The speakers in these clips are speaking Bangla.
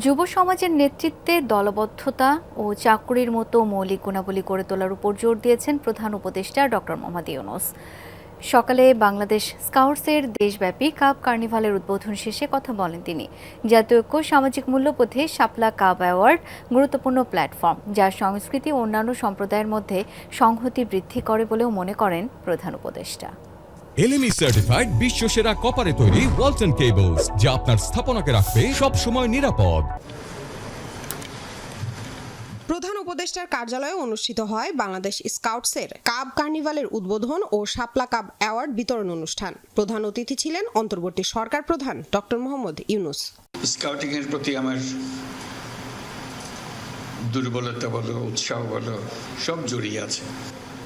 যুব সমাজের নেতৃত্বে দলবদ্ধতা ও চাকরির মতো মৌলিক গুণাবলী গড়ে তোলার উপর জোর দিয়েছেন প্রধান উপদেষ্টা ডক্টর মোহাম্মদ ইউনূস। সকালে বাংলাদেশ স্কাউটসের দেশব্যাপী কাব কার্নিভালের উদ্বোধন শেষে কথা বলেন তিনি। জাতীয় ঐক্য সামাজিক মূল্যবোধে শাপলা কাব অ্যাওয়ার্ড গুরুত্বপূর্ণ প্ল্যাটফর্ম, যা সংস্কৃতি ও অন্যান্য সম্প্রদায়ের মধ্যে সংহতি বৃদ্ধি করে বলেও মনে করেন প্রধান উপদেষ্টা। এলএমই সার্টিফাইড বিশ্বসেরা কপারে তৈরি ওয়ালটন কেবলস, যা আপনার স্থাপনাকে রাখবে সব সময় নিরাপদ। প্রধান উপদেষ্টার কার্যালয়ে অনুষ্ঠিত হয় বাংলাদেশ স্কাউটসের কাব কার্নিভালের উদ্বোধন ও শাপলা কাব অ্যাওয়ার্ড বিতরণ অনুষ্ঠান। প্রধান অতিথি ছিলেন অন্তর্বর্তী সরকার প্রধান ডক্টর মোহাম্মদ ইউনূস। স্কাউটিং এর প্রতি আমার দুর্বলতা বলো, উৎসাহ বলো, সব জড়িয়ে আছে।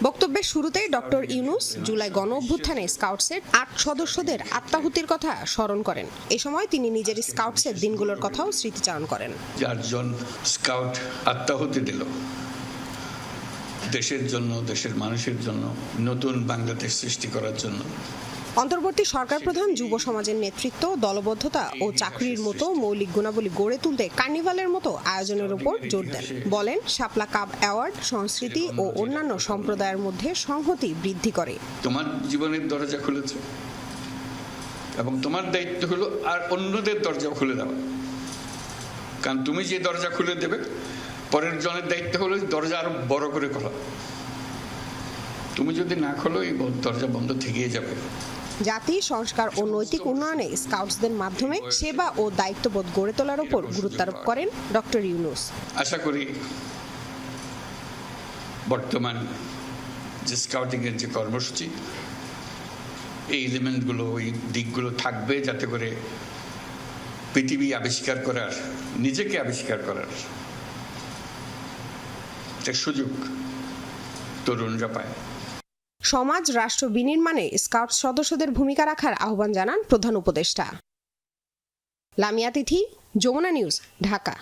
বক্তব্যের শুরুতেই ডক্টর ইউনূস জুলাই গণ অভ্যুত্থানে স্কাউটসের 8 সদস্যদের আত্মাহুতির কথা স্মরণ করেন। এ সময় তিনি নিজের স্কাউটসের দিনগুলোর কথাও স্মৃতিচারণ করেন। 4 জন স্কাউট আত্মাহুতি দিল দেশের জন্য, দেশের মানুষের জন্য, নতুন বাংলাদেশ সৃষ্টি করার জন্য। অন্তর্বর্তী সরকার প্রধান যুব সমাজের নেতৃত্ব, দলবদ্ধতা ও চাকরির মতো মৌলিক গুণাবলী গড়ে তুলতে কার্নিভালের মতো আয়োজনের উপর জোর দেন। বলেন, শাপলা কাব অ্যাওয়ার্ড সংস্কৃতি ও অন্যান্য সম্প্রদায়ের মধ্যে সংহতি বৃদ্ধি করে। তোমার জীবনের দরজা খুলেছে এবং তোমার দায়িত্ব হলো আর অন্যদের দরজা খুলে দেওয়া। কারণ তুমি যে দরজা খুলে দেবে, পরের জনের দায়িত্ব হলো দরজা আরো বড় করে খোলা। তুমি যদি না খোলো, এই দরজা বন্ধ থেকেই যাবে। জাতি সংস্কার ও নৈতিক উন্নয়নে স্কাউটসদের মাধ্যমে সেবা ও দায়িত্ববোধ গড়ে তোলার উপর গুরুত্বারোপ করেন ডক্টর ইউনূস। আশা করি বর্তমান যে স্কাউটিং এর যে কর্মসূচি, এই এলিমেন্টগুলো, এই দিকগুলো থাকবে, যাতে করে পৃথিবী আবিষ্কার করার, নিজেকে আবিষ্কার করার একটা সুযোগ তরুণরা পায়। সমাজ রাষ্ট্র বিনির্মাণে স্কাউট সদস্যদের ভূমিকা রাখার আহ্বান জানান প্রধান উপদেষ্টা। লামিয়া তিথি, যমুনা নিউজ, ঢাকা।